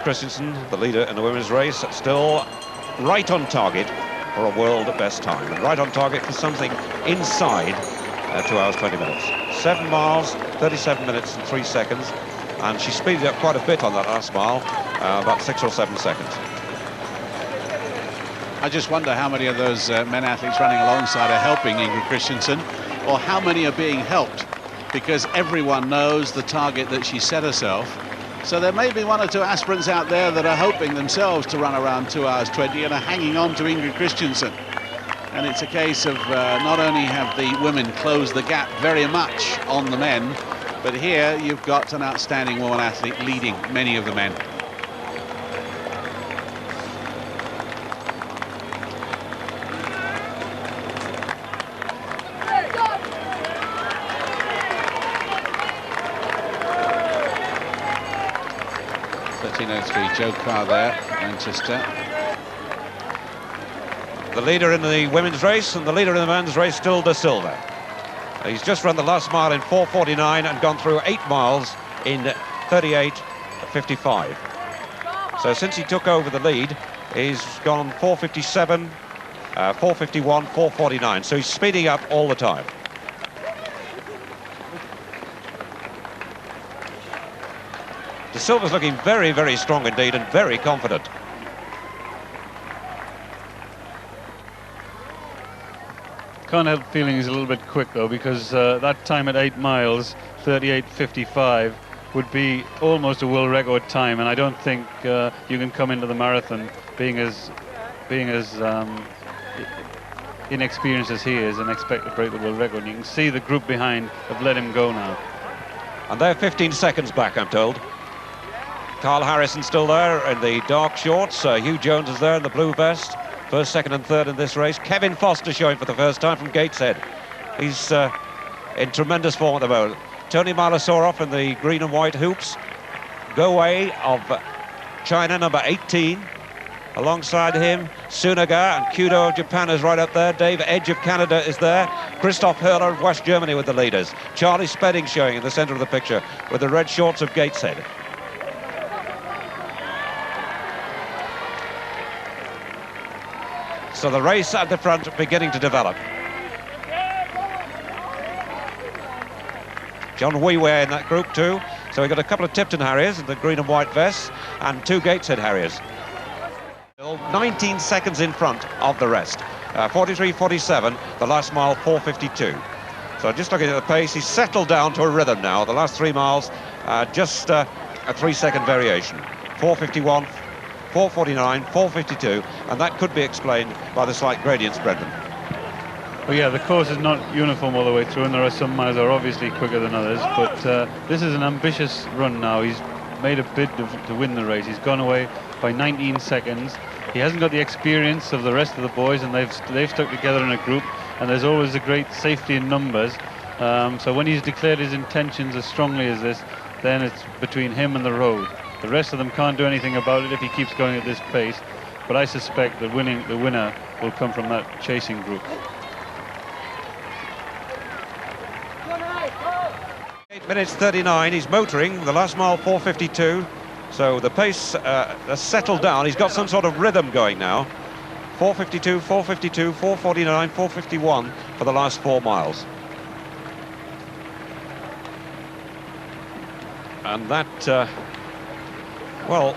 Christensen, the leader in the women's race, still right on target for a world best time, and right on target for something inside 2 hours 20 minutes. 7 miles, 37 minutes and 3 seconds, and she speeded up quite a bit on that last mile, about 6 or 7 seconds. I just wonder how many of those men athletes running alongside are helping Ingrid Christensen, or how many are being helped, because everyone knows the target that she set herself. So there may be 1 or 2 aspirants out there that are hoping themselves to run around 2 hours 20 and are hanging on to Ingrid Christensen. And it's a case of not only have the women closed the gap very much on the men, but here you've got an outstanding woman athlete leading many of the men. Joe Carr there, Manchester. The leader in the women's race and the leader in the men's race still De Silva. He's just run the last mile in 4:49 and gone through 8 miles in 38:55. So since he took over the lead, he's gone 4:57, 4:51, 4:49. So he's speeding up all the time. De Silva's looking very, very strong indeed and very confident. Can't help feeling he's a little bit quick though, because that time at 8 miles, 38:55, would be almost a world record time, and I don't think you can come into the marathon being as inexperienced as he is and expect to break the world record. And you can see the group behind have let him go now. And they're 15 seconds back, I'm told. Carl Harrison still there in the dark shorts. Hugh Jones is there in the blue vest. First, second and third in this race. Kevin Foster showing for the first time from Gateshead. He's in tremendous form at the moment. Tony Malasorov in the green and white hoops. Go Wei of China, number 18. Alongside him, Sunaga and Kudo of Japan is right up there. Dave Edge of Canada is there. Christoph Hurler of West Germany with the leaders. Charlie Spedding showing in the centre of the picture with the red shorts of Gateshead. So the race at the front beginning to develop. John Weiwei in that group too. So we've got a couple of Tipton Harriers in the green and white vests and 2 Gateshead Harriers. 19 seconds in front of the rest. 43:47, the last mile 4:52. So just looking at the pace, he's settled down to a rhythm now. The last 3 miles, just a 3-second variation. 4:51. 4:49, 4:52, and that could be explained by the slight gradients, Brendan. Well, yeah, the course is not uniform all the way through, and there are some miles that are obviously quicker than others, but this is an ambitious run now. He's made a bid to win the race. He's gone away by 19 seconds. He hasn't got the experience of the rest of the boys, and they've stuck together in a group, and there's always a great safety in numbers. So when he's declared his intentions as strongly as this, then it's between him and the road. The rest of them can't do anything about it if he keeps going at this pace, but I suspect that the winner will come from that chasing group. 8 minutes 39, he's motoring, the last mile 4:52, so the pace has settled down. He's got some sort of rhythm going now. 4:52, 4:52, 4:49, 4:51 for the last 4 miles. And that well,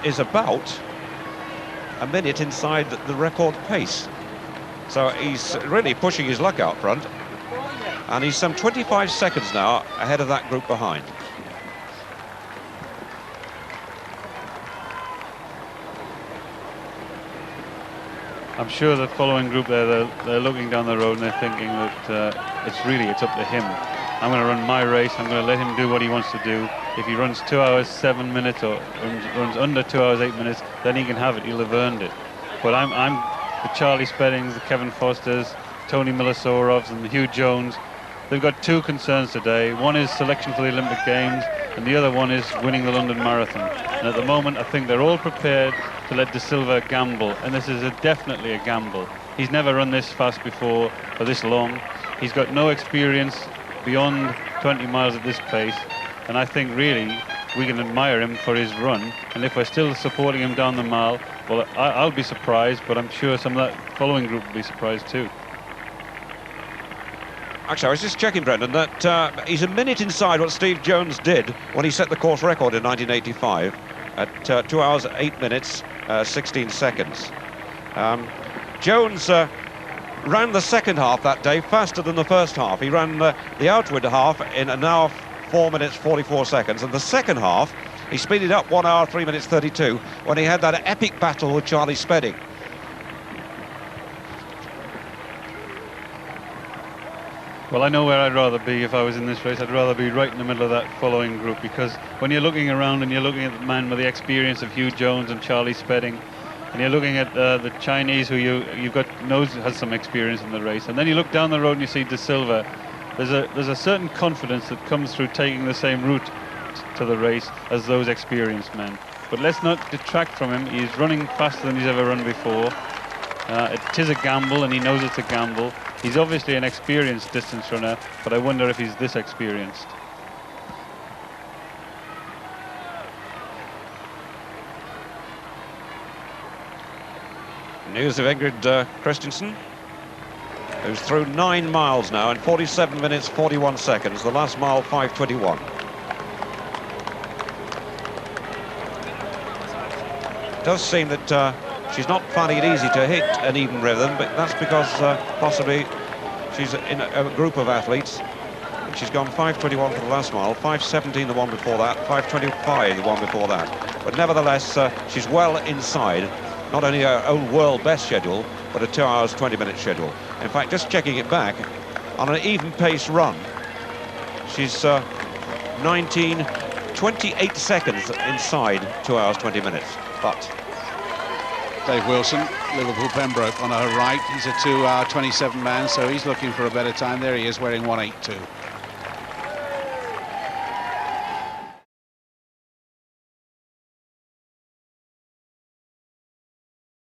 is about a minute inside the record pace. So he's really pushing his luck out front. And he's some 25 seconds now ahead of that group behind. I'm sure the following group there, they're looking down the road and they're thinking that it's up to him. I'm going to run my race. I'm going to let him do what he wants to do. If he runs 2 hours 7 minutes or runs under 2 hours 8 minutes, then he can have it. He'll have earned it. But I'm the Charlie Speddings, the Kevin Fosters, Tony Milasorovs, and the Hugh Jones. They've got 2 concerns today. One is selection for the Olympic Games, and the other one is winning the London Marathon. And at the moment, I think they're all prepared to let De Silva gamble, and this is definitely a gamble. He's never run this fast before or this long. He's got no experience beyond 20 miles at this pace, and I think really we can admire him for his run, and if we're still supporting him down the mile, well, I'll be surprised, but I'm sure some of that following group will be surprised too. Actually, I was just checking, Brendan, that he's a minute inside what Steve Jones did when he set the course record in 1985 at 2 hours, 8 minutes, 16 seconds. Jones ran the second half that day faster than the first half. He ran the outward half in an hour, 4 minutes, 44 seconds, and the second half, he speeded up 1 hour, 3 minutes, 32, when he had that epic battle with Charlie Spedding. Well, I know where I'd rather be if I was in this race. I'd rather be right in the middle of that following group, because when you're looking around and you're looking at the man with the experience of Hugh Jones and Charlie Spedding, and you're looking at the Chinese who you've got knows has some experience in the race, and then you look down the road and you see De Silva, there's a certain confidence that comes through taking the same route to the race as those experienced men. But let's not detract from him. He's running faster than he's ever run before. It is a gamble, and he knows it's a gamble. He's obviously an experienced distance runner, but I wonder if he's this experienced. News of Ingrid Christensen, who's through 9 miles now in 47 minutes, 41 seconds. The last mile, 5:21. It does seem that she's not finding it easy to hit an even rhythm, but that's because possibly she's in a group of athletes. She's gone 5:21 for the last mile, 5:17 the one before that, 5:25 the one before that. But nevertheless, she's well inside not only her own world best schedule, but a 2 hours, 20-minute schedule. In fact, just checking it back, on an even pace run, she's 28 seconds inside 2 hours, 20 minutes. But Dave Wilson, Liverpool Pembroke on her right. He's a 2 hour 27 man, so he's looking for a better time. There he is, wearing 1:82.